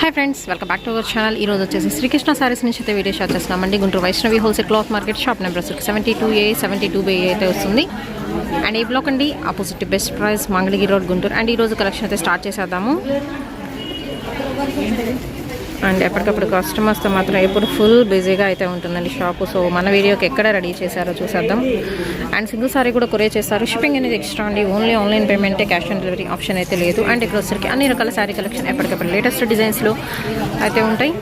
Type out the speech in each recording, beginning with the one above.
Hi friends, welcome back to our channel. ఈరోజు వచ్చేసి శ్రీకృష్ణ సారీస్ నుంచి అయితే వీడియో షేర్ చేస్తున్నామండి. Guntur Vaishnavi wholesale cloth market shop number 72A 72B అయితే వస్తుంది. అండ్ ఈ బ్లాక్ అండి, opposite best price, Mangalagiri road, Guntur. And ఈరోజు కలెక్షన్ అయితే స్టార్ట్ చేసేద్దాము. అండ్ ఎప్పటికప్పుడు కస్టమర్స్తో మాత్రం ఎప్పుడు ఫుల్ బిజీగా అయితే ఉంటుందండి షాపు. సో మన వీడియోకి ఎక్కడ రెడీ చేశారో చూసేద్దాం. అండ్ సింగిల్ సారీ కూడా కొరియర్ చేస్తారు. షిప్పింగ్ అనేది ఎక్స్ట్రా అండి. ఓన్లీ ఆన్లైన్ పేమెంటే, క్యాష్ ఆన్ డెలివరీ ఆప్షన్ అయితే లేదు. అండ్ ఇక్కడ వచ్చరికి అన్ని రకాల సారీ కలెక్షన్ ఎప్పటికప్పుడు లేటెస్ట్ డిజైన్స్లో అయితే ఉంటాయి.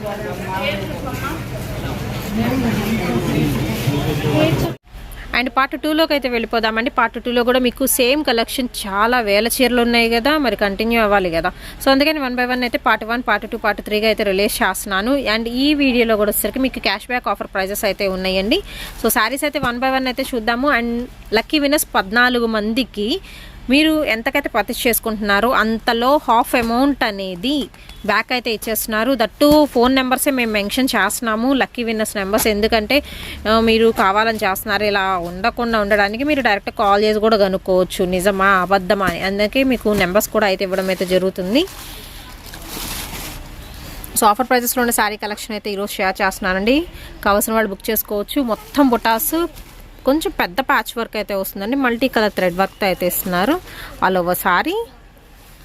అండ్ పార్ట్ 2లోకి అయితే వెళ్ళిపోదామండి. పార్ట్ 2లో కూడా మీకు సేమ్ కలెక్షన్ చాలా వేల చీరలు ఉన్నాయి కదా, మరి కంటిన్యూ అవ్వాలి కదా. సో అందుకని 1 by 1 అయితే పార్ట్ 1, పార్ట్ 2, పార్ట్ 3గా అయితే రిలీజ్ చేస్తున్నాను. అండ్ ఈ వీడియోలో కూడా వచ్చేసరికి మీకు క్యాష్ బ్యాక్ ఆఫర్ ప్రైజెస్ అయితే ఉన్నాయండి. సో శారీస్ అయితే 1 by 1 అయితే చూద్దాము. అండ్ లక్కీ విన్నర్స్ 14 మందికి మీరు ఎంతకైతే పర్చేస్ చేసుకుంటున్నారో అంతలో హాఫ్ అమౌంట్ అనేది బ్యాక్ అయితే ఇచ్చేస్తున్నారు. దట్టు ఫోన్ నెంబర్సే మేము మెన్షన్ చేస్తున్నాము, లక్కీ విన్నర్స్ నెంబర్స్. ఎందుకంటే మీరు కావాలని చేస్తున్నారు, ఇలా ఉండకుండా ఉండడానికి మీరు డైరెక్ట్ కాల్ చేసి కూడా కనుక్కోవచ్చు నిజమా అబద్ధమా అని. అందుకే మీకు నెంబర్స్ కూడా అయితే ఇవ్వడం అయితే జరుగుతుంది. సో ఆఫర్ ప్రైజెస్లో ఉన్న శారీ కలెక్షన్ అయితే ఈరోజు షేర్ చేస్తున్నానండి. కావాల్సిన వాళ్ళు బుక్ చేసుకోవచ్చు. మొత్తం బుటాస్ కొంచెం పెద్ద ప్యాచ్ వర్క్ అయితే వస్తుందండి. మల్టీ కలర్ థ్రెడ్ వర్క్తో అయితే ఇస్తున్నారు. ఆల్ ఓవర్ సారీ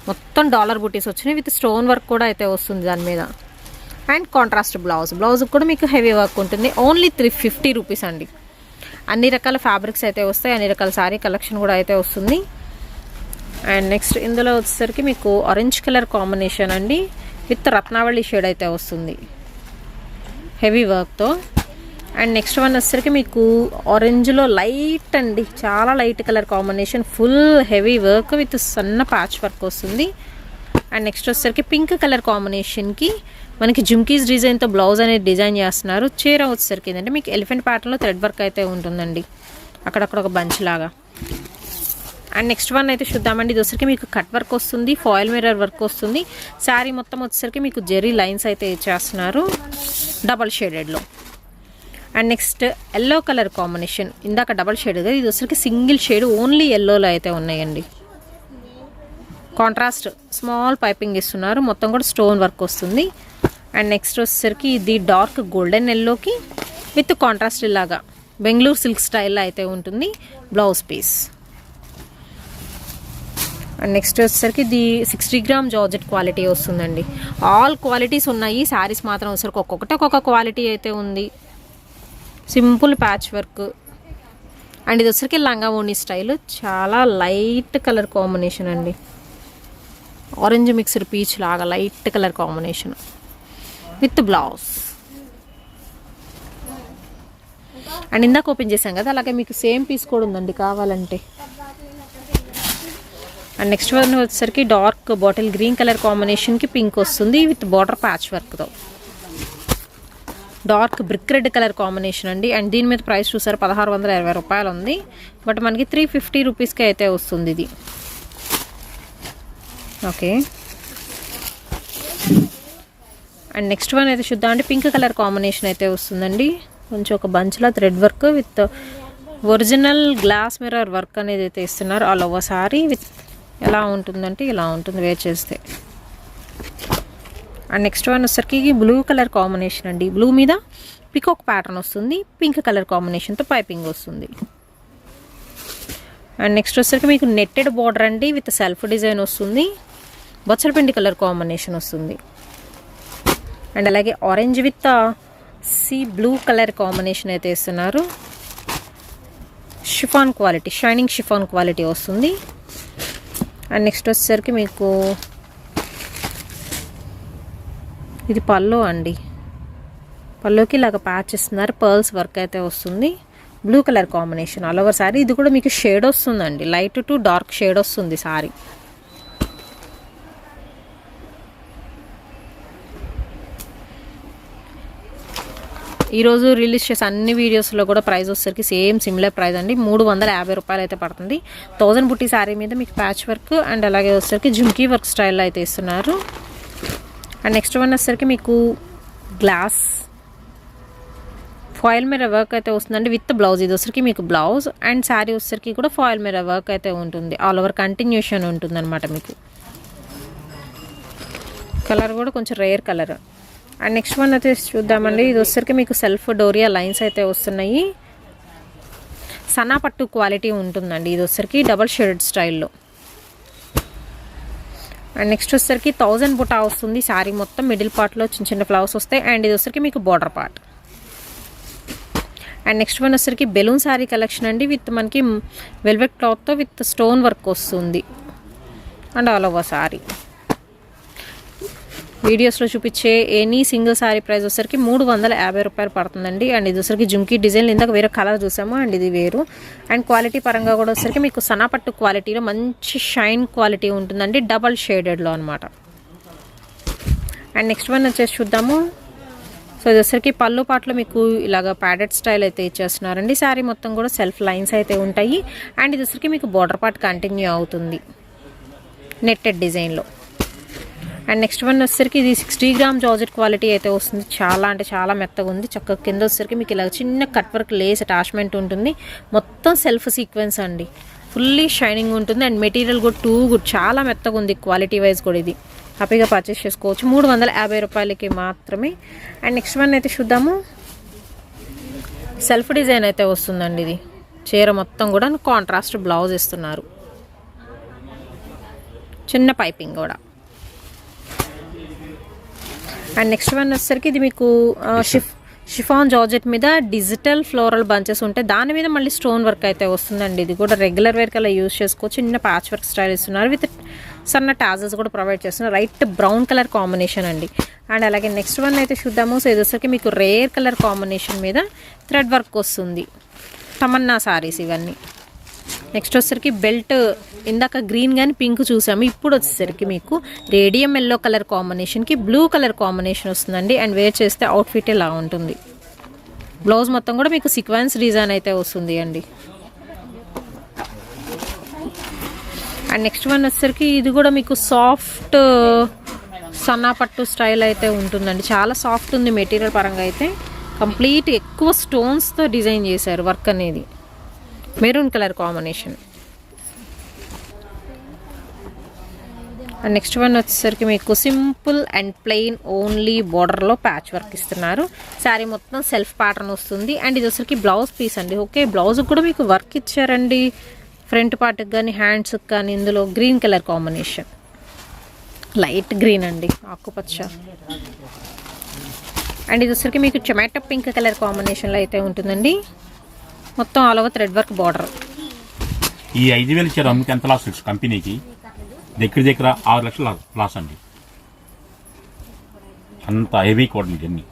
మొత్తం డాలర్ బుటీస్ వచ్చినాయి, విత్ స్టోన్ వర్క్ కూడా అయితే వస్తుంది దాని మీద. అండ్ కాంట్రాస్ట్ బ్లౌజ్ కూడా మీకు హెవీ వర్క్ ఉంటుంది. ఓన్లీ 350 రూపీస్ అండి. అన్ని రకాల ఫ్యాబ్రిక్స్ అయితే వస్తాయి, అన్ని రకాల సారీ కలెక్షన్ కూడా అయితే వస్తుంది. అండ్ నెక్స్ట్ ఇందులో వచ్చేసరికి మీకు ఆరెంజ్ కలర్ కాంబినేషన్ అండి, విత్ రత్నావళి షేడ్ అయితే వస్తుంది హెవీ వర్క్తో. అండ్ నెక్స్ట్ వన్ వచ్చేసరికి మీకు ఆరెంజ్లో లైట్ అండి, చాలా light colour combination, full heavy work with సన్న ప్యాచ్ వర్క్ వస్తుంది. అండ్ నెక్స్ట్ వచ్చేసరికి పింక్ కలర్ కాంబినేషన్కి మనకి జుమ్కీస్ డిజైన్తో బ్లౌజ్ అనేది డిజైన్ చేస్తున్నారు. చీర వచ్చేసరికి ఏంటంటే మీకు ఎలిఫెంట్ ప్యాటర్న్లో థ్రెడ్ వర్క్ అయితే ఉంటుందండి, అక్కడక్కడ ఒక బంచ్ లాగా. అండ్ నెక్స్ట్ వన్ అయితే చూద్దామండి. ఇది వచ్చరికి మీకు కట్ వర్క్ వస్తుంది, ఫాయిల్ మిర్రర్ వర్క్ వస్తుంది. శారీ మొత్తం వచ్చేసరికి మీకు జెరీ లైన్స్ అయితే ఇచ్చేస్తున్నారు డబల్ షేడెడ్లో. And next yellow colour combination, ఇందాక డబల్ షేడ్ కదా, ఇది వచ్చరికి సింగిల్ షేడ్ ఓన్లీ ఎల్లోలో అయితే ఉన్నాయండి. కాంట్రాస్ట్ స్మాల్ పైపింగ్ ఇస్తున్నారు, మొత్తం కూడా స్టోన్ వర్క్ వస్తుంది. అండ్ నెక్స్ట్ వచ్చేసరికి ఇది డార్క్ గోల్డెన్ ఎల్లోకి విత్ కాంట్రాస్ట్ ఇలాగా బెంగళూరు సిల్క్ స్టైల్లో అయితే ఉంటుంది బ్లౌజ్ పీస్. అండ్ నెక్స్ట్ వచ్చేసరికి ఇది 60 గ్రామ్ జార్జెట్ క్వాలిటీ వస్తుందండి. ఆల్ క్వాలిటీస్ ఉన్నాయి, శారీస్ మాత్రం వచ్చేసరికి ఒక్కొక్క క్వాలిటీ అయితే ఉంది. Simple patch work. అండ్ ఇది వచ్చరికి లంగా ఓణి స్టైల్, చాలా లైట్ కలర్ కాంబినేషన్ అండి, ఆరెంజ్ మిక్స్డ్ పీచ్ లాగా light colour combination with blouse. And ఇందాక ఓపెన్ చేసాం కదా, అలాగే మీకు సేమ్ పీస్ కూడా ఉందండి కావాలంటే. అండ్ నెక్స్ట్ వన్ వచ్చేసరికి డార్క్ బాటిల్ గ్రీన్ కలర్ కాంబినేషన్కి పింక్ వస్తుంది విత్ బార్డర్ ప్యాచ్ వర్క్తో. Dark brick red colour combination అండి. అండ్ దీని మీద ప్రైస్ చూసారు 1620 రూపాయలు ఉంది, బట్ మనకి 350 రూపీస్కి అయితే వస్తుంది ఇది. ఓకే. అండ్ నెక్స్ట్ వన్ అయితే చూద్దాం అంటే పింక్ కలర్ కాంబినేషన్ అయితే వస్తుందండి. కొంచెం ఒక బంచ్లో thread work with original glass mirror work అనేది అయితే ఇస్తున్నారు. ఆల్ ఓవర్ సారీ విత్ ఎలా ఉంటుందంటే ఇలా ఉంటుంది వేర్ చేస్తే. అండ్ నెక్స్ట్ వన్ వచ్చరికి బ్లూ కలర్ కాంబినేషన్ అండి, బ్లూ మీద పికాక్ ప్యాటర్న్ వస్తుంది, పింక్ కలర్ కాంబినేషన్తో పైపింగ్ వస్తుంది. అండ్ నెక్స్ట్ వచ్చరికి మీకు నెట్టెడ్ బార్డర్ అండి విత్ సెల్ఫ్ డిజైన్ వస్తుంది, బొచ్చలపిండి కలర్ కాంబినేషన్ వస్తుంది. అండ్ అలాగే orange with sea blue colour combination అయితే ఇస్తున్నారు. Chiffon quality, shining chiffon quality వస్తుంది. అండ్ నెక్స్ట్ వచ్చేసరికి మీకు ఇది పల్లో అండి, పల్లోకి ఇలాగ ప్యాచ్ ఇస్తున్నారు, పర్ల్స్ వర్క్ అయితే వస్తుంది, blue colour combination all over sorry. ఇది కూడా మీకు షేడ్ వస్తుందండి, లైట్ టు డార్క్ షేడ్ వస్తుంది సారీ. ఈరోజు రిలీజ్ చేసే అన్ని వీడియోస్లో కూడా ప్రైస్ వచ్చేసరికి సేమ్ సిమిలర్ ప్రైస్ అండి, 350 రూపాయలు అయితే పడుతుంది. 1000 బుట్టి శారీ మీద మీకు ప్యాచ్ వర్క్ అండ్ అలాగే వచ్చేసరికి జుమ్కీ వర్క్ స్టైల్లో అయితే ఇస్తున్నారు. అండ్ నెక్స్ట్ వన్ వచ్చేసరికి మీకు గ్లాస్ ఫాయిల్ మిర్రర్ వర్క్ అయితే వస్తుందండి విత్ బ్లౌజ్. ఇది వచ్చరికి మీకు బ్లౌజ్ అండ్ శారీ వచ్చరికి కూడా ఫాయిల్ మిర్రర్ వర్క్ అయితే ఉంటుంది, ఆల్ ఓవర్ కంటిన్యూషన్ ఉంటుంది అనమాట మీకు. కలర్ కూడా కొంచెం rare colour. And next one అయితే చూద్దామండి. ఇది వచ్చేసరికి మీకు సెల్ఫ్ డోరియా లైన్స్ అయితే వస్తున్నాయి. సన్నా పట్టు క్వాలిటీ ఉంటుందండి. ఇది వచ్చేసరికి డబల్ షేడెడ్ స్టైల్లో. అండ్ నెక్స్ట్ వచ్చేసరికి 1000 బుటా వస్తుంది. శారీ మొత్తం మిడిల్ పార్ట్లో చిన్న చిన్న ఫ్లవర్స్ వస్తాయి. అండ్ ఇది వచ్చేసరికి మీకు border part. And next one వచ్చేసరికి బెలూన్ శారీ కలెక్షన్ అండి. విత్ మనకి వెల్వెట్ క్లాత్తో విత్ స్టోన్ వర్క్ వస్తుంది. And all over sari. వీడియోస్లో చూపించే ఎనీ సింగిల్ శారీ ప్రైస్ వచ్చేసరికి 350 రూపాయలు పడుతుందండి. అండ్ ఇది వచ్చేసరికి జుమ్కీ డిజైన్ ఇందాక వేరే కలర్ చూసాము. అండ్ ఇది వేరు. అండ్ క్వాలిటీ పరంగా కూడా వచ్చేసరికి మీకు సనాపట్టు క్వాలిటీలో మంచి షైన్ క్వాలిటీ ఉంటుందండి. డబల్ షేడెడ్లో అనమాట. అండ్ నెక్స్ట్ వన్ వచ్చేసి చూద్దాము. సో ఇది వచ్చేసరికి పళ్ళు పాటలో మీకు ఇలాగ ప్యాడెడ్ స్టైల్ అయితే ఇచ్చేస్తున్నారండి. శారీ మొత్తం కూడా సెల్ఫ్ లైన్స్ అయితే ఉంటాయి. అండ్ ఇది వచ్చేసరికి మీకు బార్డర్ పార్ట్ కంటిన్యూ అవుతుంది నెట్టెడ్ డిజైన్లో. అండ్ నెక్స్ట్ వన్ వచ్చేసరికి ఇది 60 గ్రామ్ జార్జెట్ క్వాలిటీ అయితే వస్తుంది. చాలా అంటే చాలా మెత్తగా ఉంది. చక్కగా కింద వచ్చేసరికి మీకు ఇలా చిన్న కట్ వర్క్ లేస్ అటాచ్మెంట్ ఉంటుంది. మొత్తం సెల్ఫ్ సీక్వెన్స్ అండి. ఫుల్లీ షైనింగ్ ఉంటుంది. అండ్ మెటీరియల్ కూడా టూ గుడ్, చాలా మెత్తగా ఉంది క్వాలిటీ వైజ్ కూడా. ఇది హ్యాపీగా పర్చేస్ చేసుకోవచ్చు 350 రూపాయలకి మాత్రమే. అండ్ నెక్స్ట్ వన్ అయితే చూద్దాము. సెల్ఫ్ డిజైన్ అయితే వస్తుందండి. ఇది చీర మొత్తం కూడా కాంట్రాస్ట్ బ్లౌజ్ ఇస్తున్నారు. చిన్న పైపింగ్ కూడా. అండ్ నెక్స్ట్ వన్ వచ్చేసరికి ఇది మీకు షిఫాన్ జార్జెట్ మీద డిజిటల్ ఫ్లోరల్ బంచెస్ ఉంటాయి. దాని మీద మళ్ళీ స్టోన్ వర్క్ అయితే వస్తుందండి. ఇది కూడా రెగ్యులర్ వేర్ కల్లా యూజ్ చేసుకోవచ్చు. చిన్న ప్యాచ్ వర్క్ స్టైల్ ఇస్తున్నారు. విత్ సన్న టాజల్స్ కూడా ప్రొవైడ్ చేస్తున్నారు. లైట్ బ్రౌన్ కలర్ కాంబినేషన్ అండి. అండ్ అలాగే నెక్స్ట్ వన్ అయితే చూద్దాము. సో ఇది వచ్చేసరికి మీకు రేర్ కలర్ కాంబినేషన్ మీద థ్రెడ్ వర్క్ వస్తుంది. తమన్నా సారీస్ ఇవన్నీ. నెక్స్ట్ వచ్చేసరికి బెల్ట్ ఇందాక గ్రీన్ కానీ పింక్ చూసాము. ఇప్పుడు వచ్చేసరికి మీకు రేడియం ఎల్లో కలర్ కాంబినేషన్కి బ్లూ కలర్ కాంబినేషన్ వస్తుందండి. అండ్ వేర్ చేస్తే అవుట్ఫిట్ ఇలా ఉంటుంది. బ్లౌజ్ మొత్తం కూడా మీకు సీక్వెన్స్ డిజైన్ అయితే వస్తుంది అండి. అండ్ నెక్స్ట్ వన్ వచ్చేసరికి ఇది కూడా మీకు సాఫ్ట్ సన్నా పట్టు స్టైల్ అయితే ఉంటుందండి. చాలా సాఫ్ట్ ఉంది మెటీరియల్ పరంగా అయితే. కంప్లీట్ ఎక్కువ స్టోన్స్తో డిజైన్ చేశారు వర్క్ అనేది. Maroon colour combination. And next one వచ్చేసరికి మీకు సింపుల్ అండ్ ప్లెయిన్ ఓన్లీ బార్డర్లో ప్యాచ్ వర్క్ ఇస్తున్నారు. శారీ మొత్తం సెల్ఫ్ ప్యాటర్న్ వస్తుంది. అండ్ ఇది వచ్చేసరికి బ్లౌజ్ పీస్ అండి. ఓకే, బ్లౌజ్ కూడా మీకు వర్క్ ఇచ్చారండి. ఫ్రంట్ పార్ట్కి కానీ హ్యాండ్స్కి కానీ. ఇందులో green colour combination, light green అండి, ఆకుపచ్చ. అండ్ ఇది వచ్చేసరికి మీకు టొమాటో పింక్ కలర్ కాంబినేషన్లో అయితే ఉంటుందండి. మొత్తం all over thread work border. ఈ 5000 ఇచ్చారు అమ్మకి ఎంత లాస్ కంపెనీకి? దగ్గర 6 లక్షల లాస్ అండి. అంత హెవీ క్వాలిటీ అన్ని.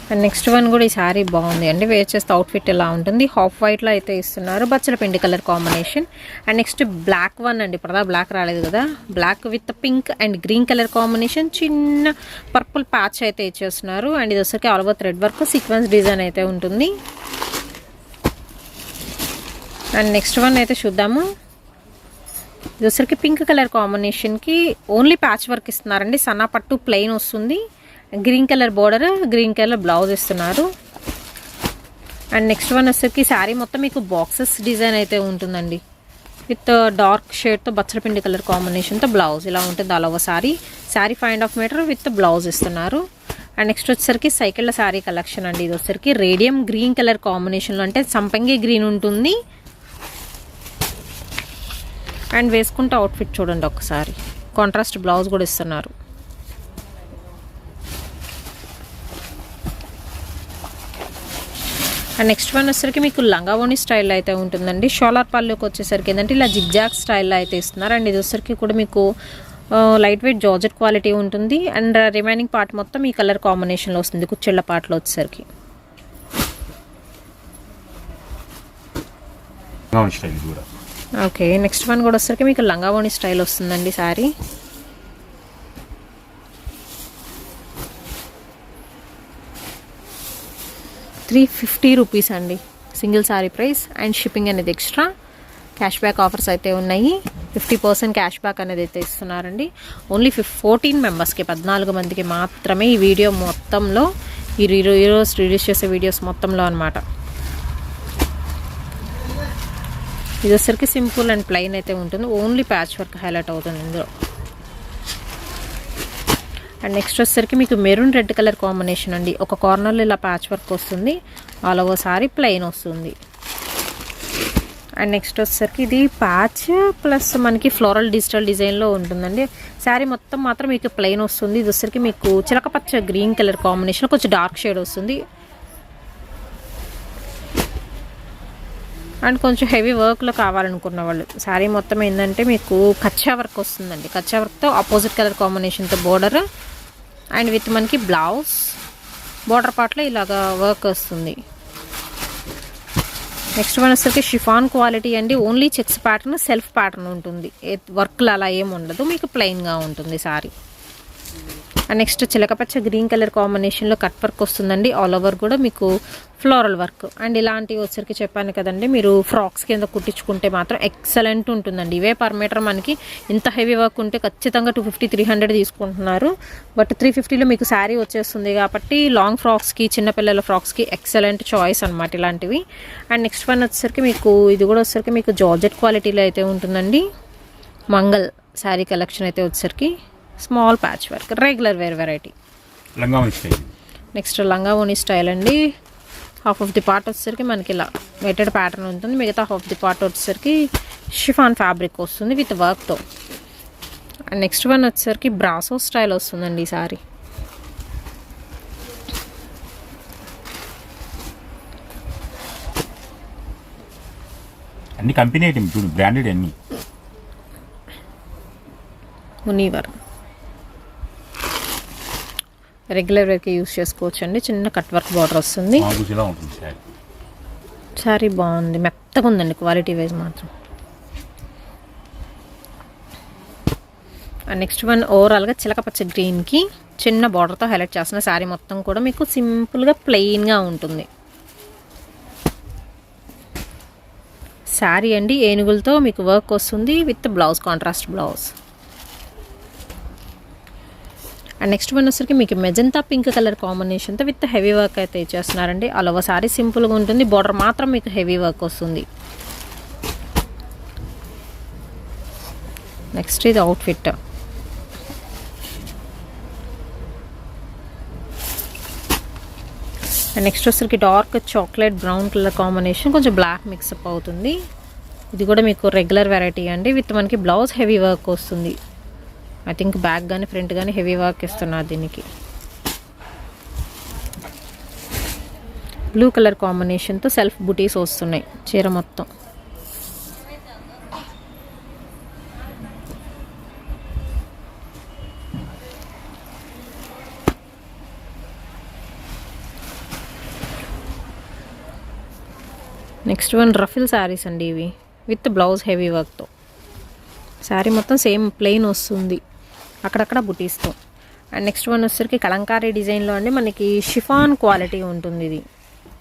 అండ్ నెక్స్ట్ వన్ కూడా ఈ శారీ బాగుంది అండి. వేర్ చేస్తే అవుట్ఫిట్ ఎలా ఉంటుంది. హాఫ్ వైట్లో అయితే ఇస్తున్నారు. బచ్చల పిండి colour combination. And next black one అండి. ఇప్పుడు బ్లాక్ రాలేదు కదా. Black with pink and green colour combination. చిన్న పర్పుల్ ప్యాచ్ అయితే ఇచ్చేస్తున్నారు. అండ్ ఇది వచ్చరికి all over thread work sequence design అయితే ఉంటుంది. అండ్ నెక్స్ట్ వన్ అయితే చూద్దాము. ఇది వచ్చరికి పింక్ కలర్ కాంబినేషన్కి ఓన్లీ ప్యాచ్ వర్క్ ఇస్తున్నారండి. సన్నా పట్టు ప్లెయిన్ వస్తుంది. Green colour border, green colour blouse ఇస్తున్నారు. అండ్ నెక్స్ట్ వన్ వచ్చరికి శారీ మొత్తం మీకు బాక్సెస్ డిజైన్ అయితే ఉంటుందండి. విత్ డార్క్ షేడ్తో బచ్చలపిండి కలర్ కాంబినేషన్తో బ్లౌజ్ ఇలా ఉంటుంది. All over sari 5.5 metre with blouse ఇస్తున్నారు. అండ్ నెక్స్ట్ వచ్చేసరికి సైకిళ్ళ శారీ కలెక్షన్ అండి. ఇది వచ్చరికి రేడియం గ్రీన్ కలర్ కాంబినేషన్లో, అంటే సంపంగి గ్రీన్ ఉంటుంది. అండ్ వేసుకుంటే అవుట్ఫిట్ చూడండి ఒకసారి. కాంట్రాస్ట్ బ్లౌజ్ కూడా ఇస్తున్నారు. అండ్ నెక్స్ట్ వన్ వచ్చేసరికి మీకు లంగావోని స్టైల్లో అయితే ఉంటుందండి. షోలార్ పళ్ళుకి వచ్చేసరికి ఏంటంటే ఇలా జిగ్జాగ్ స్టైల్లో అయితే ఇస్తున్నారు. అండ్ ఇది వచ్చేసరికి కూడా మీకు లైట్ వెయిట్ జార్జెట్ క్వాలిటీ ఉంటుంది. అండ్ రిమైనింగ్ పార్ట్ మొత్తం ఈ కలర్ కాంబినేషన్లో వస్తుంది. కుచ్చెళ్ళ పార్ట్లో వచ్చేసరికి ఓకే. నెక్స్ట్ వన్ కూడా వచ్చేసరికి మీకు లంగావోని స్టైల్ వస్తుందండి శారీ. ₹350 అండి single sari price. And shipping అనేది ఎక్స్ట్రా. క్యాష్ బ్యాక్ ఆఫర్స్ అయితే ఉన్నాయి. 50% క్యాష్ బ్యాక్ అనేది అయితే ఇస్తున్నారండి. ఓన్లీ 14 మెంబర్స్కి 14 మందికి మాత్రమే ఈ వీడియో మొత్తంలో, ఈరోజు రిలీజ్ చేసే వీడియోస్ మొత్తంలో అనమాట. ఇది వచ్చరికి సింపుల్ అండ్ ప్లెయిన్ అయితే ఉంటుంది. ఓన్లీ ప్యాచ్ వర్క్ హైలైట్ అవుతుంది ఇందులో. అండ్ నెక్స్ట్ వచ్చేసరికి మీకు మెరూన్ రెడ్ కలర్ కాంబినేషన్ అండి. ఒక కార్నర్లో ఇలా ప్యాచ్ వర్క్ వస్తుంది, ఆల్ ఓవర్ సారీ ప్లెయిన్ వస్తుంది. అండ్ నెక్స్ట్ వచ్చేసరికి ఇది ప్యాచ్ ప్లస్ మనకి ఫ్లోరల్ డిజిటల్ డిజైన్లో ఉంటుందండి. శారీ మొత్తం మాత్రం మీకు ప్లెయిన్ వస్తుంది. ఇది వచ్చేసరికి మీకు చిలకపచ్చ గ్రీన్ కలర్ కాంబినేషన్, కొంచెం డార్క్ షేడ్ వస్తుంది. అండ్ కొంచెం హెవీ వర్క్లో కావాలనుకున్న వాళ్ళు శారీ మొత్తం ఏంటంటే మీకు కచ్చా వర్క్ వస్తుందండి. కచ్చా వర్క్తో ఆపోజిట్ కలర్ కాంబినేషన్తో బోర్డర్ అండ్ విత్ మనకి బ్లౌజ్ బోర్డర్ పార్ట్లో ఇలాగా వర్క్ వస్తుంది. నెక్స్ట్ వన్ వచ్చేసరికి షిఫాన్ క్వాలిటీ అండి. Only checks pattern, self pattern ఉంటుంది, వర్క్లు అలా ఏమి ఉండదు, మీకు ప్లెయిన్గా ఉంటుంది సారీ. అండ్ నెక్స్ట్ చిలకపచ్చ గ్రీన్ కలర్ కాంబినేషన్లో కట్ వర్క్ వస్తుందండి. ఆల్ ఓవర్ కూడా మీకు ఫ్లోరల్ వర్క్. అండ్ ఇలాంటివి వచ్చరికి చెప్పాను కదండి, మీరు ఫ్రాక్స్ కింద కుట్టించుకుంటే మాత్రం ఎక్సలెంట్ ఉంటుందండి. ఇవే పర్ మీటర్ మనకి ఇంత హెవీ వర్క్ ఉంటే ఖచ్చితంగా 250-300 తీసుకుంటున్నారు. బట్ 350లో మీకు శారీ వచ్చేస్తుంది కాబట్టి లాంగ్ ఫ్రాక్స్కి, చిన్నపిల్లల ఫ్రాక్స్కి ఎక్సలెంట్ చాయిస్ అనమాట ఇలాంటివి. అండ్ నెక్స్ట్ వన్ వచ్చేసరికి మీకు ఇది కూడా వచ్చేసరికి మీకు జార్జెట్ క్వాలిటీలో అయితే ఉంటుందండి. మంగళ్ శారీ కలెక్షన్ అయితే వచ్చేసరికి small patch work, regular wear variety. Next langa voni style అండి. హాఫ్ ఆఫ్ ది పార్ట్ వచ్చేసరికి మనకి ఇలా వెటెడ్ ప్యాటర్న్ ఉంటుంది, మిగతా హాఫ్ ది పార్ట్ వచ్చేసరికి షిఫాన్ ఫ్యాబ్రిక్ వస్తుంది విత్ వర్క్తో. అండ్ నెక్స్ట్ వన్ వచ్చేసరికి బ్రాసో స్టైల్ వస్తుందండి ఈ సారీ. అన్ని కంపెనీ ఐటమ్ చూడు, బ్రాండెడ్ అన్ని. మునీవర్ రెగ్యులర్ వేర్కి యూస్ చేసుకోవచ్చు అండి. చిన్న కట్ వర్క్ బార్డర్ వస్తుంది. సారీ బాగుంది, మెత్తగా ఉందండి క్వాలిటీ వైజ్ మాత్రం. అండ్ నెక్స్ట్ వన్ ఓవరాల్గా చిలకపచ్చ గ్రీన్కి చిన్న బార్డర్తో హైలైట్ చేస్తున్న శారీ మొత్తం కూడా మీకు సింపుల్గా ప్లెయిన్గా ఉంటుంది. శారీ అండి ఏనుగులతో మీకు వర్క్ వస్తుంది with blouse, contrast blouse. And next one వచ్చరికి మీకు మెజంతా పింక్ కలర్ కాంబినేషన్తో విత్ హెవీ వర్క్ అయితే ఇచ్చేస్తున్నారండి. ఆల్ ఓవర్ సారీ సింపుల్గా ఉంటుంది, బార్డర్ మాత్రం మీకు హెవీ వర్క్ వస్తుంది. నెక్స్ట్ ఇది అవుట్ఫిట్. అండ్ నెక్స్ట్ వచ్చరికి dark chocolate brown colour combination, కొంచెం బ్లాక్ మిక్సప్ అవుతుంది. ఇది కూడా మీకు రెగ్యులర్ వెరైటీ అండి విత్ మనకి బ్లౌజ్ హెవీ వర్క్ వస్తుంది. ఐ థింక్ బ్యాక్ కానీ ఫ్రంట్ కానీ హెవీ వర్క్ ఇస్తున్నారు దీనికి. బ్లూ కలర్ కాంబినేషన్తో సెల్ఫ్ బుటీస్ వస్తున్నాయి చీర మొత్తం. నెక్స్ట్ వన్ రఫిల్ శారీస్ అండి ఇవి విత్ బ్లౌజ్ హెవీ వర్క్తో. శారీ మొత్తం సేమ్ ప్లెయిన్ వస్తుంది, అక్కడక్కడ బుటీస్తో. అండ్ నెక్స్ట్ వన్ వచ్చేసరికి కలంకారీ డిజైన్లో అండి మనకి షిఫాన్ క్వాలిటీ ఉంటుంది ఇది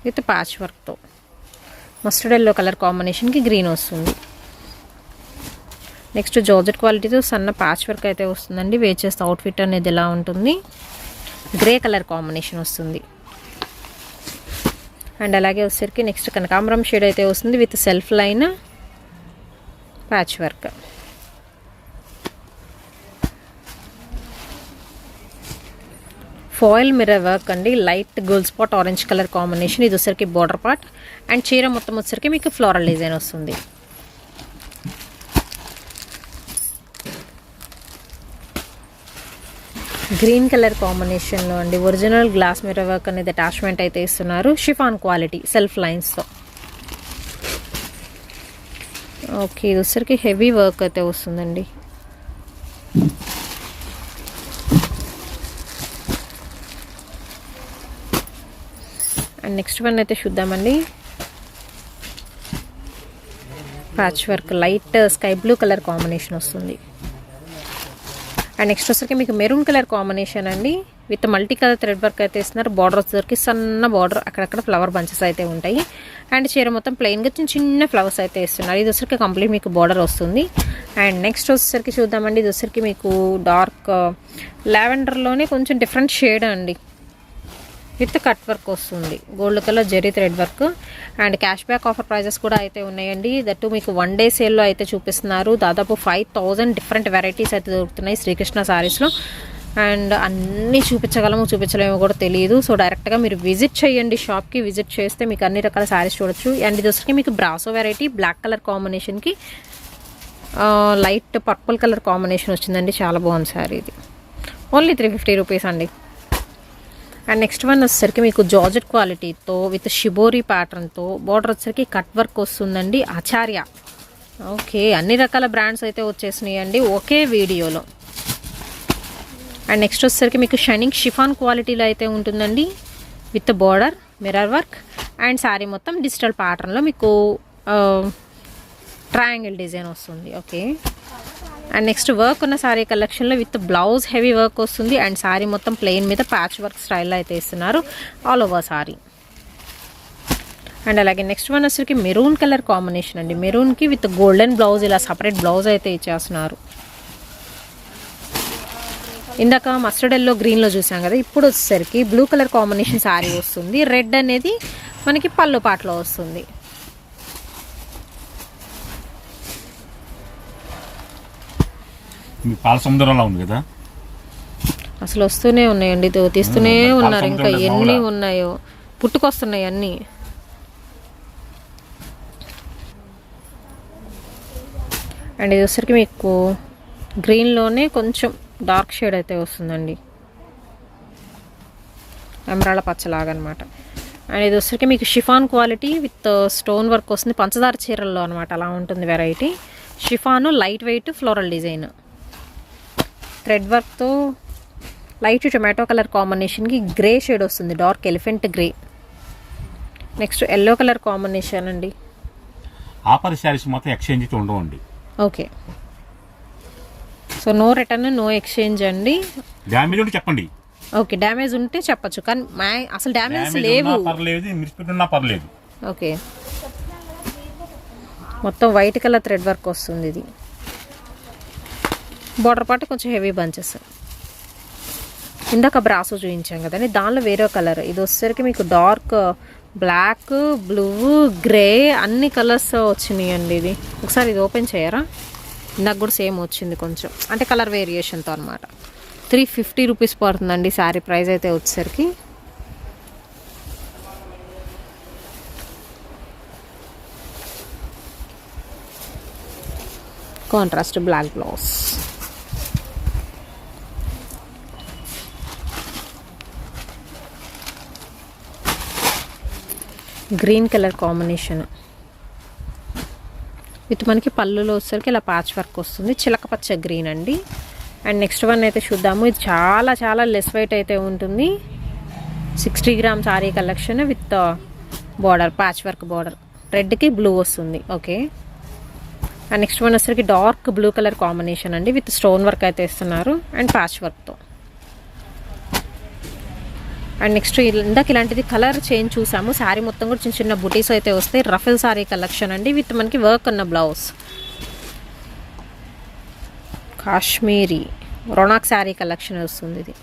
విత్ ప్యాచ్ వర్క్తో. మస్టర్డ్ ఎల్లో కలర్ కాంబినేషన్కి గ్రీన్ వస్తుంది. నెక్స్ట్ జార్జెట్ క్వాలిటీతో సన్న ప్యాచ్ వర్క్ అయితే వస్తుందండి. వేర్ చేస్తే అవుట్ఫిట్ అనేది ఎలా ఉంటుంది, గ్రే కలర్ కాంబినేషన్ వస్తుంది. అండ్ అలాగే వచ్చేసరికి నెక్స్ట్ కనకాంబరం షేడ్ అయితే వస్తుంది with self line patch work. Foil mirror work అండి, light gold spot orange colour combination. ఇది వచ్చరికి బోర్డర్ పార్ట్ అండ్ చీర మొత్తం వచ్చరికి మీకు ఫ్లోరల్ డిజైన్ వస్తుంది. గ్రీన్ కలర్ కాంబినేషన్లో అండి ఒరిజినల్ గ్లాస్ మిర్రర్ వర్క్ అనేది అటాచ్మెంట్ అయితే ఇస్తున్నారు. షిఫాన్ క్వాలిటీ సెల్ఫ్ లైన్స్తో. ఓకే, ఇది వచ్చరికి హెవీ వర్క్ అయితే వస్తుందండి. అండ్ నెక్స్ట్ వన్ అయితే చూద్దామండి. Patch work light sky blue colour combination వస్తుంది. అండ్ నెక్స్ట్ వచ్చరికి మీకు మెరూన్ కలర్ కాంబినేషన్ అండి with multi colour thread work అయితే ఇస్తున్నారు. బార్డర్ వచ్చేసరికి సన్న బార్డర్, అక్కడక్కడ ఫ్లవర్ బంచెస్ అయితే ఉంటాయి. అండ్ చీర మొత్తం ప్లెయిన్గా చిన్న చిన్న ఫ్లవర్స్ అయితే ఇస్తున్నారు. ఇది వచ్చరికి కంప్లీట్ మీకు బార్డర్ వస్తుంది. అండ్ నెక్స్ట్ వచ్చేసరికి చూద్దామండి. ఇది వచ్చరికి మీకు డార్క్ లావెండర్లోనే కొంచెం డిఫరెంట్ షేడ్ అండి విత్ కట్ వర్క్ వస్తుంది, gold colour zari thread work. And cash back offer prizes కూడా అయితే ఉన్నాయండి. దట్టు మీకు 1 డే సేల్లో అయితే చూపిస్తున్నారు. దాదాపు 5000 డిఫరెంట్ వెరైటీస్ అయితే దొరుకుతున్నాయి శ్రీకృష్ణ శారీస్లో. అండ్ అన్నీ చూపించలేమో కూడా తెలియదు. సో డైరెక్ట్గా మీరు విజిట్ చేయండి, షాప్కి విజిట్ చేస్తే మీకు అన్ని రకాల శారీస్ చూడొచ్చు. అండ్ ఇది వచ్చరికి మీకు బ్రాసో వెరైటీ బ్లాక్ కలర్ కాంబినేషన్కి లైట్ పర్పుల్ కలర్ కాంబినేషన్ వచ్చిందండి. చాలా బాగుంది శారీ ఇది. ఓన్లీ 350 రూపీస్ అండి. అండ్ నెక్స్ట్ వన్ వచ్చేసరికి మీకు జార్జెట్ క్వాలిటీతో విత్ షిబోరీ ప్యాటర్న్తో బార్డర్ వచ్చేసరికి కట్ వర్క్ వస్తుందండి. ఆచార్య. ఓకే, అన్ని రకాల బ్రాండ్స్ అయితే వచ్చేసినాయి అండి ఒకే వీడియోలో. అండ్ నెక్స్ట్ వచ్చేసరికి మీకు షైనింగ్ షిఫాన్ క్వాలిటీలో అయితే ఉంటుందండి with border mirror work. And sari మొత్తం డిజిటల్ ప్యాటర్న్లో మీకు ట్రయాంగిల్ డిజైన్ వస్తుంది. ఓకే, అండ్ నెక్స్ట్ వర్క్ ఉన్న శారీ కలెక్షన్లో విత్ బ్లౌజ్ హెవీ వర్క్ వస్తుంది. అండ్ శారీ మొత్తం ప్లెయిన్ మీద ప్యాచ్ వర్క్ స్టైల్లో అయితే ఇస్తున్నారు ఆల్ ఓవర్ శారీ. అండ్ అలాగే నెక్స్ట్ వన్ వచ్చరికి మెరూన్ కలర్ కాంబినేషన్ అండి. మెరూన్కి విత్ గోల్డెన్ బ్లౌజ్ ఇలా సపరేట్ బ్లౌజ్ అయితే ఇచ్చేస్తున్నారు. ఇందాక మస్టర్డ్ ఎల్లో గ్రీన్లో చూసాం కదా, ఇప్పుడు వచ్చేసరికి బ్లూ కలర్ కాంబినేషన్ శారీ వస్తుంది. రెడ్ అనేది మనకి పళ్ళు పాటలో వస్తుంది. పాల సముద్రంలో ఉంది కదా, అసలు వస్తూనే ఉన్నాయండి, తీస్తూనే ఉన్నారు. ఇంకా ఎన్ని ఉన్నాయో పుట్టుకొస్తున్నాయి అన్నీ. అండ్ ఇది వచ్చరికి మీకు గ్రీన్లోనే కొంచెం డార్క్ షేడ్ అయితే వస్తుందండి, ఎమరాళ్ళ పచ్చలాగా అనమాట. అండ్ ఇది వచ్చరికి మీకు chiffon quality with stone work వస్తుంది. పంచదార చీరల్లో అనమాట, అలా ఉంటుంది variety. Chiffon light weight floral design thread వర్క్తో లైట్ టొమాటో కలర్ కాంబినేషన్కి గ్రే షేడ్ వస్తుంది, dark elephant grey. Next yellow colour combination అండి. ఆఫర్ శారీస్ మాత్రం ఎక్స్చేంజ్ అయితే ఉండవండి. Okay, so no return no exchange అండి. డ్యామేజ్ ఉంటే చెప్పండి. ఓకే, డ్యామేజ్ ఉంటే చెప్పచ్చు, కానీ అసలు డ్యామేజ్ లేవు. పర్లేదు. ఓకే, మొత్తం వైట్ కలర్ థ్రెడ్ వర్క్ వస్తుంది. ఇది బార్డర్ పార్ట్ కొంచెం హెవీ బంచెస్. ఇందాక బ్రాసో చూపించాం కదండి, దానిలో వేరే కలర్. ఇది వచ్చేసరికి మీకు డార్క్ బ్లాక్, బ్లూ, గ్రే అన్ని కలర్స్ వచ్చినాయి అండి. ఇది ఒకసారి ఇది ఓపెన్ చేయరా, ఇందాక కూడా సేమ్ వచ్చింది కొంచెం, అంటే కలర్ వేరియేషన్తో అనమాట. 350 రూపీస్ పడుతుందండి శారీ ప్రైస్ అయితే వచ్చేసరికి. Contrast black blouse. Green colour combination with మనకి పళ్ళులో వచ్చేసరికి ఇలా ప్యాచ్ వర్క్ వస్తుంది, చిలక పచ్చ గ్రీన్ అండి. అండ్ నెక్స్ట్ వన్ అయితే చూద్దాము. ఇది చాలా చాలా లెస్ వెయిట్ అయితే ఉంటుంది. 60 gram sari collection with border patch work border, రెడ్కి బ్లూ వస్తుంది. ఓకే, అండ్ నెక్స్ట్ వన్ వచ్చేసరికి డార్క్ బ్లూ కలర్ కాంబినేషన్ అండి విత్ స్టోన్ వర్క్ అయితే ఇస్తున్నారు అండ్ ప్యాచ్ వర్క్తో. అండ్ నెక్స్ట్ ఇందాక ఇలాంటిది కలర్ చేంజ్ చూసాము. శారీ మొత్తం కూడా చిన్న చిన్న బుటీస్ అయితే వస్తాయి. రఫెల్ శారీ కలెక్షన్ అండి విత్ మనకి వర్క్ ఉన్న బ్లౌజ్. కాశ్మీరీ రొనాక్ శారీ కలెక్షన్ వస్తుంది ఇది.